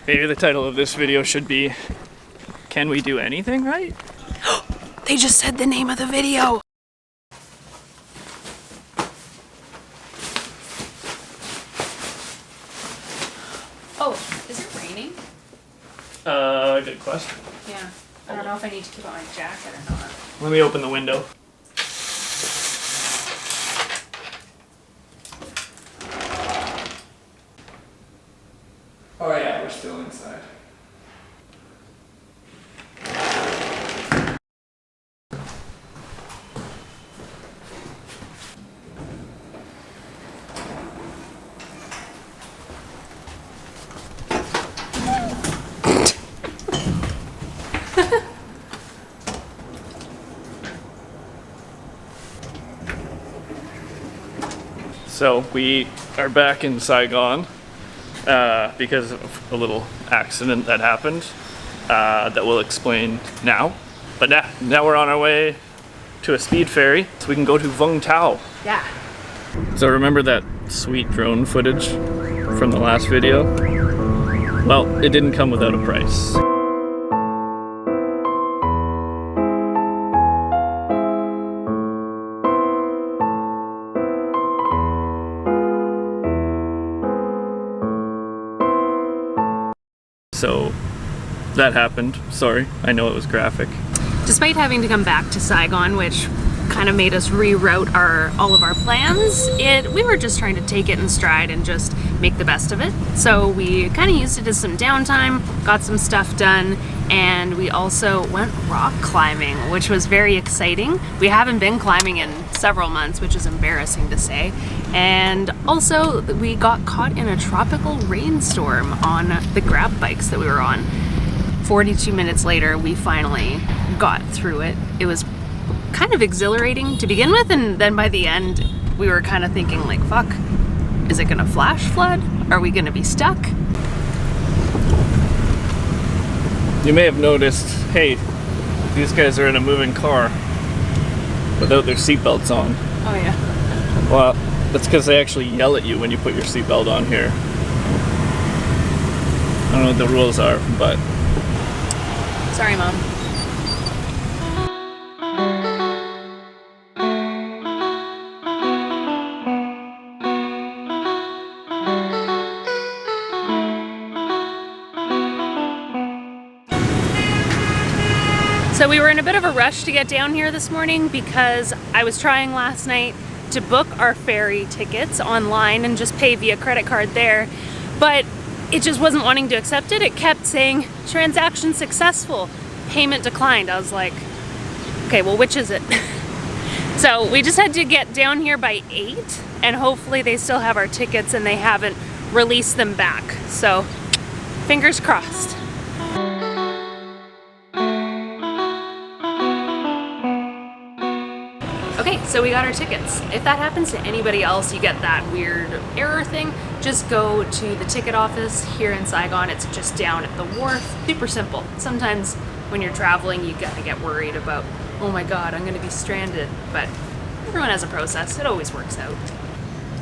Maybe the title of this video should be, Can We Do Anything Right? They just said the name of the video. Oh, is it raining? Good question. Yeah. I don't know if I need to keep on my jacket or not. Let me open the window. Oh yeah, we're still inside. So we are back in Saigon because of a little accident that happened that we'll explain now. But now we're on our way to a speed ferry so we can go to Vung. Yeah. So remember that sweet drone footage from the last video? Well, it didn't come without a price. So that happened. Sorry, I know it was graphic. Despite having to come back to Saigon, which kind of made us reroute all of our plans, we were just trying to take it in stride and just make the best of it. So we kind of used it as some downtime, got some stuff done, and we also went rock climbing, which was very exciting. We haven't been climbing in several months, which is embarrassing to say. And also we got caught in a tropical rainstorm on the grab bikes that we were on. 42 minutes later, we finally got through it. It was kind of exhilarating to begin with, and then by the end, we were kind of thinking like, fuck, is it gonna flash flood? Are we gonna be stuck? You may have noticed, hey, these guys are in a moving car without their seatbelts on. Oh yeah. Well, that's because they actually yell at you when you put your seatbelt on here. I don't know what the rules are, but... Sorry, Mom. So we were in a bit of a rush to get down here this morning because I was trying last night to book our ferry tickets online and just pay via credit card there, but it just wasn't wanting to accept it. It kept saying transaction successful, payment declined. I was like, okay, well, which is it? So we just had to get down here by 8, and hopefully they still have our tickets and they haven't released them back. So fingers crossed. Okay, so we got our tickets. If that happens to anybody else, you get that weird error thing, just go to the ticket office here in Saigon. It's just down at the wharf. Super simple. Sometimes when you're traveling, you gotta get worried about, oh my God, I'm gonna be stranded. But everyone has a process. It always works out.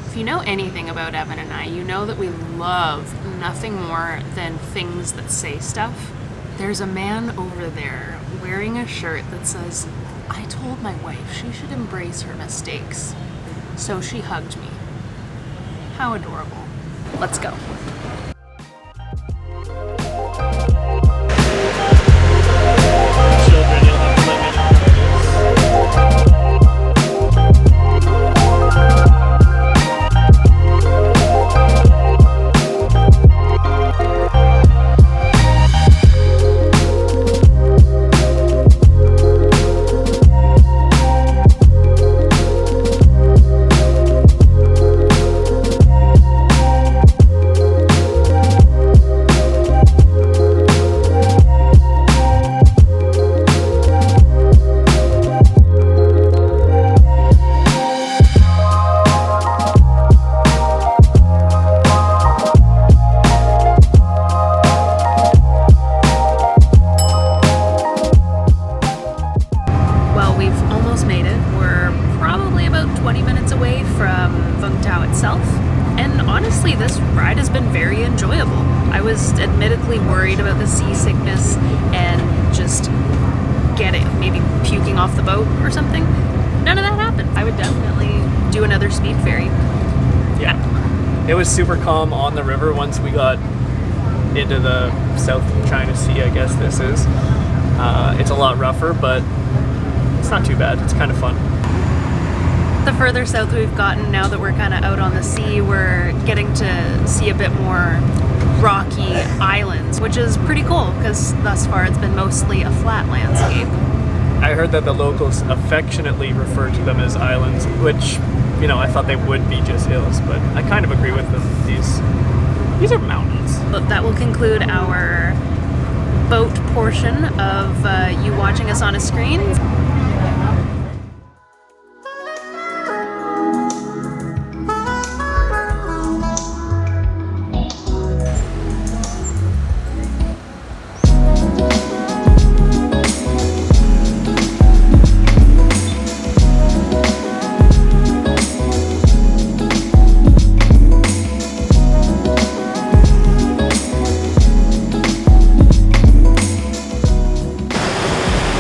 If you know anything about Evan and I, you know that we love nothing more than things that say stuff. There's a man over there wearing a shirt that says, I told my wife she should embrace her mistakes, so she hugged me. How adorable. Let's go. Children, you'll have to let me know. was admittedly worried about the seasickness and just maybe puking off the boat or something. None of that happened. I would definitely do another speed ferry. Yeah. It was super calm on the river once we got into the South China Sea, I guess this is. It's a lot rougher, but it's not too bad. It's kind of fun. The further south we've gotten, now that we're kind of out on the sea, we're getting to see a bit more rocky islands, which is pretty cool because thus far it's been mostly a flat landscape. I heard that the locals affectionately refer to them as islands, which, you know, I thought they would be just hills, but I kind of agree with them. These are mountains. But that will conclude our boat portion of you watching us on a screen.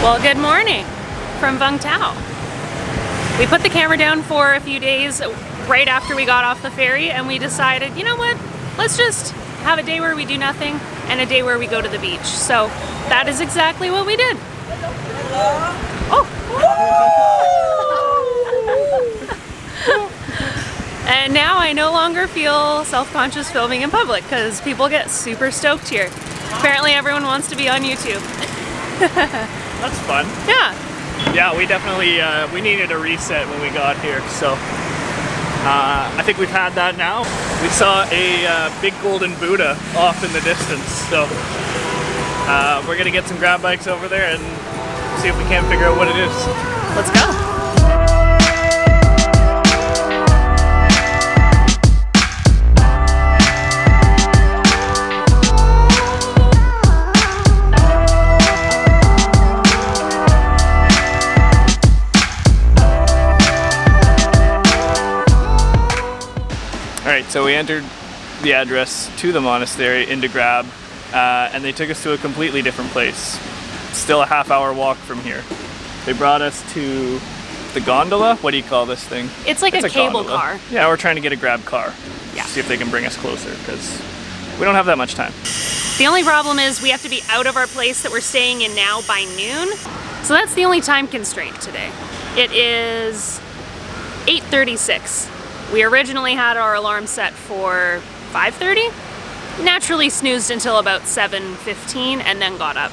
Well, good morning from Vung. We put the camera down for a few days right after we got off the ferry, and we decided, you know what, let's just have a day where we do nothing and a day where we go to the beach. So that is exactly what we did. Oh! And now I no longer feel self-conscious filming in public because people get super stoked here. Apparently everyone wants to be on YouTube. That's fun. Yeah. Yeah, we definitely, we needed a reset when we got here, so I think we've had that now. We saw a big golden Buddha off in the distance, so we're gonna get some grab bikes over there and see if we can't figure out what it is. Let's go. Alright, so we entered the address to the monastery into Grab, and they took us to a completely different place. It's still a half-hour walk from here. They brought us to the gondola? What do you call this thing? It's like a cable gondola. car. Yeah, we're trying to get a Grab car. Yeah. See if they can bring us closer, because we don't have that much time. The only problem is we have to be out of our place that we're staying in now by noon. So that's the only time constraint today. It is 8:36. We originally had our alarm set for 5:30. Naturally snoozed until about 7:15 and then got up.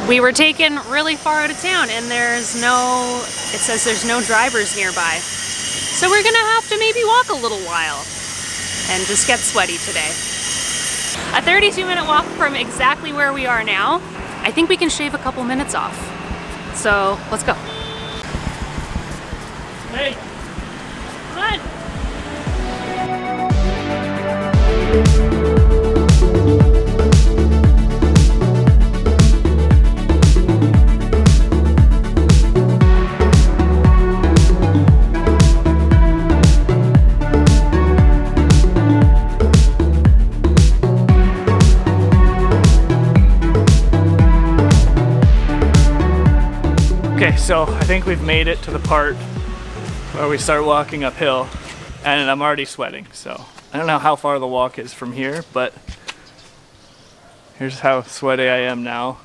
We were taken really far out of town and it says there's no drivers nearby. So we're gonna have to maybe walk a little while and just get sweaty today. A 32-minute walk from exactly where we are now. I think we can shave a couple minutes off. So let's go. Hey! Come on. Okay, so I think we've made it to the part where we start walking uphill, and I'm already sweating, so I don't know how far the walk is from here, but here's how sweaty I am now.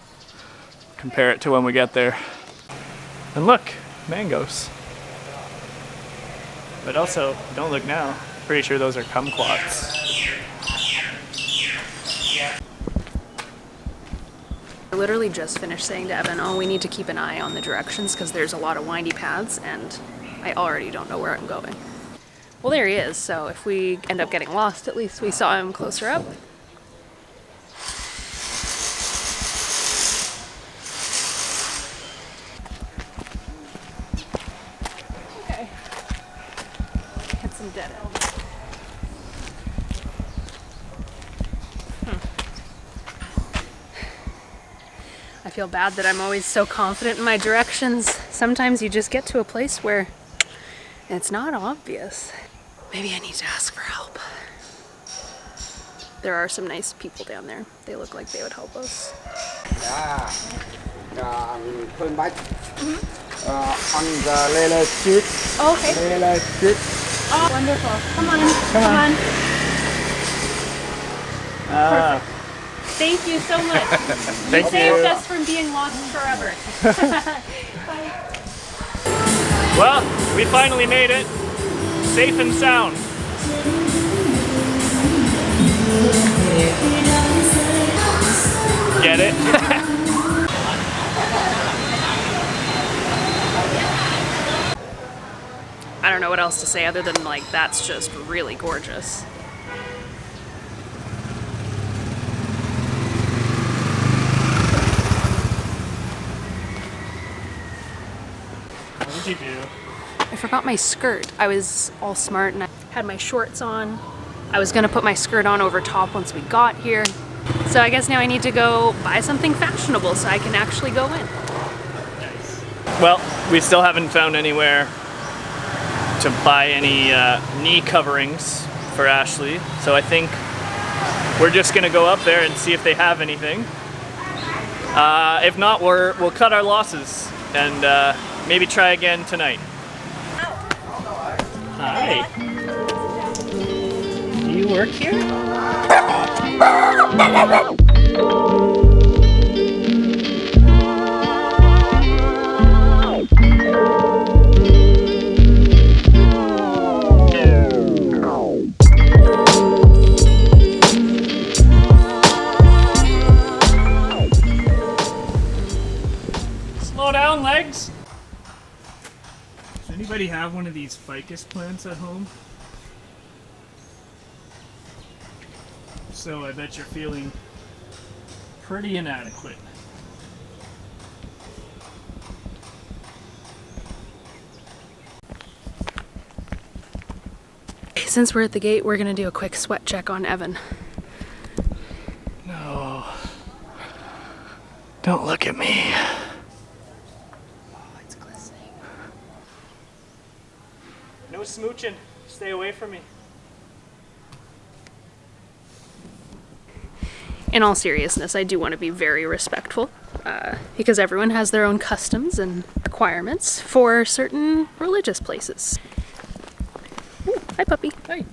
Compare it to when we get there. And look, mangoes. But also, don't look now. Pretty sure those are kumquats. I literally just finished saying to Evan, oh, we need to keep an eye on the directions because there's a lot of windy paths and I already don't know where I'm going. Well, there he is, so if we end up getting lost, at least we saw him closer up. Okay. Hit some dead ends. I feel bad that I'm always so confident in my directions. Sometimes you just get to a place where it's not obvious. Maybe I need to ask for help. there are some nice people down there. They look like they would help us. Turn back on the Lela Street. Okay. Lela Street. Oh, wonderful. Come on. Thank you so much. Thank You saved you. us from being lost forever. Well, we finally made it. Safe and sound. Get it? I don't know what else to say other than like that's just really gorgeous. What did you do? I forgot my skirt. I was all smart and I had my shorts on. I was gonna put my skirt on over top once we got here. So I guess now I need to go buy something fashionable so I can actually go in. Well, we still haven't found anywhere to buy any knee coverings for Ashley, so I think we're just gonna go up there and see if they have anything. If not, we'll cut our losses and maybe try again tonight. Hi. Do you work here? Slow down, legs. Does anybody have one of these ficus plants at home? So I bet you're feeling pretty inadequate. Since we're at the gate, we're gonna do a quick sweat check on Evan. No. Don't look at me. Oh, it's glistening. No smooching. Stay away from me. In all seriousness, I do want to be very respectful because everyone has their own customs and requirements for certain religious places. Ooh, hi, puppy. Hey.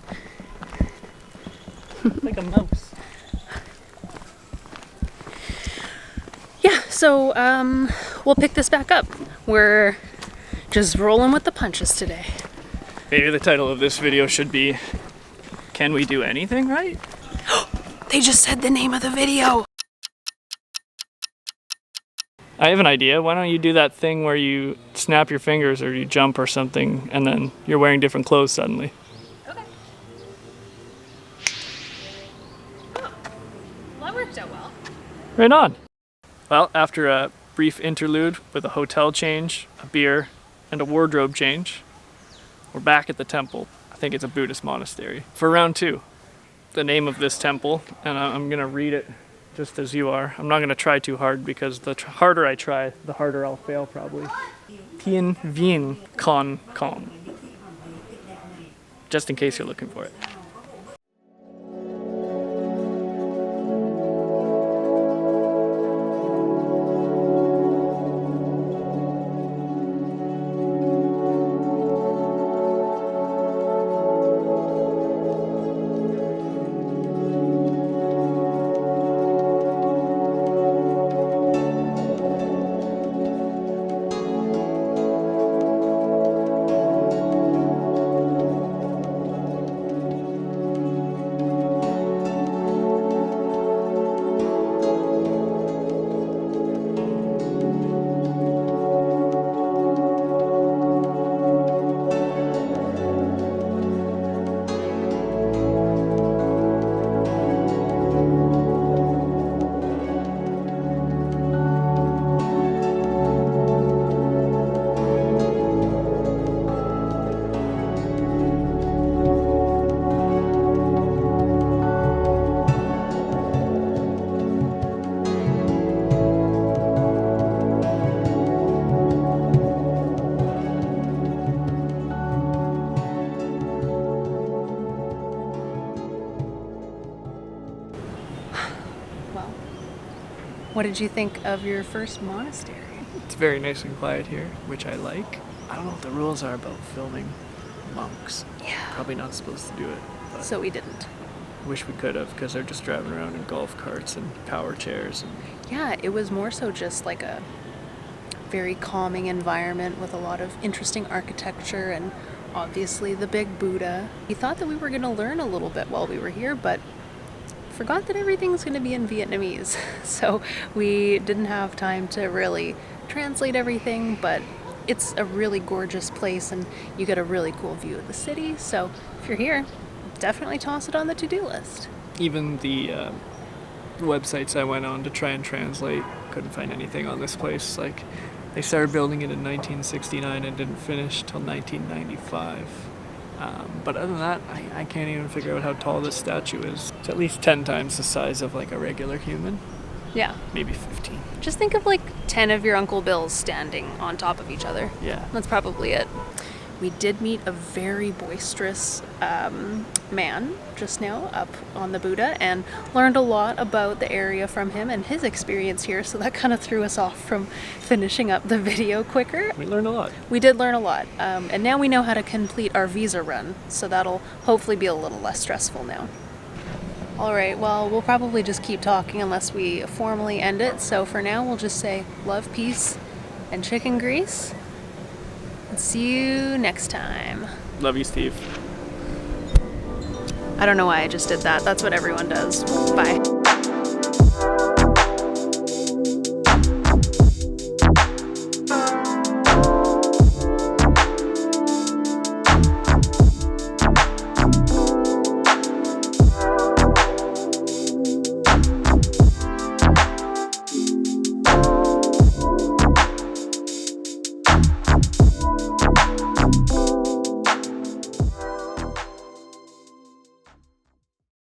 Like a mouse. Yeah, so we'll pick this back up. We're just rolling with the punches today. Maybe the title of this video should be, Can We Do Anything Right? They just said the name of the video. I have an idea. Why don't you do that thing where you snap your fingers or you jump or something and then you're wearing different clothes suddenly? Okay. Oh, well, that worked out well. Right on. Well, after a brief interlude with a hotel change, a beer, and a wardrobe change, we're back at the temple. I think it's a Buddhist monastery. For round 2. The name of this temple, and I'm gonna read it just as you are. I'm not gonna try too hard because the harder I try, the harder I'll fail probably. Tien Vien Con Com. Just in case you're looking for it. What did you think of your first monastery? It's very nice and quiet here, which I like. I don't know what the rules are about filming monks. Yeah. Probably not supposed to do it, but So we didn't. wish we could have, because they're just driving around in golf carts and power chairs. And Yeah, it was more so just like a very calming environment with a lot of interesting architecture and obviously the big Buddha. We thought that we were going to learn a little bit while we were here, but forgot that everything's going to be in Vietnamese. So we didn't have time to really translate everything, but it's a really gorgeous place and you get a really cool view of the city. So if you're here, definitely toss it on the to-do list. even the websites I went on to try and translate, couldn't find anything on this place. Like, they started building it in 1969 and didn't finish till 1995. But other than that, I can't even figure out how tall this statue is. It's at least 10 times the size of like a regular human, Yeah. maybe 15. Just think of like 10 of your Uncle Bills standing on top of each other. Yeah. That's probably it. We did meet a very boisterous man just now up on the Buddha and learned a lot about the area from him and his experience here, so that kind of threw us off from finishing up the video quicker. We learned a lot. We did learn a lot, and now we know how to complete our visa run, so that'll hopefully be a little less stressful now. All right, well, we'll probably just keep talking unless we formally end it, so for now we'll just say love, peace, and chicken grease. And see you next time. Love you, Steve. I don't know why I just did that. That's what everyone does. Bye.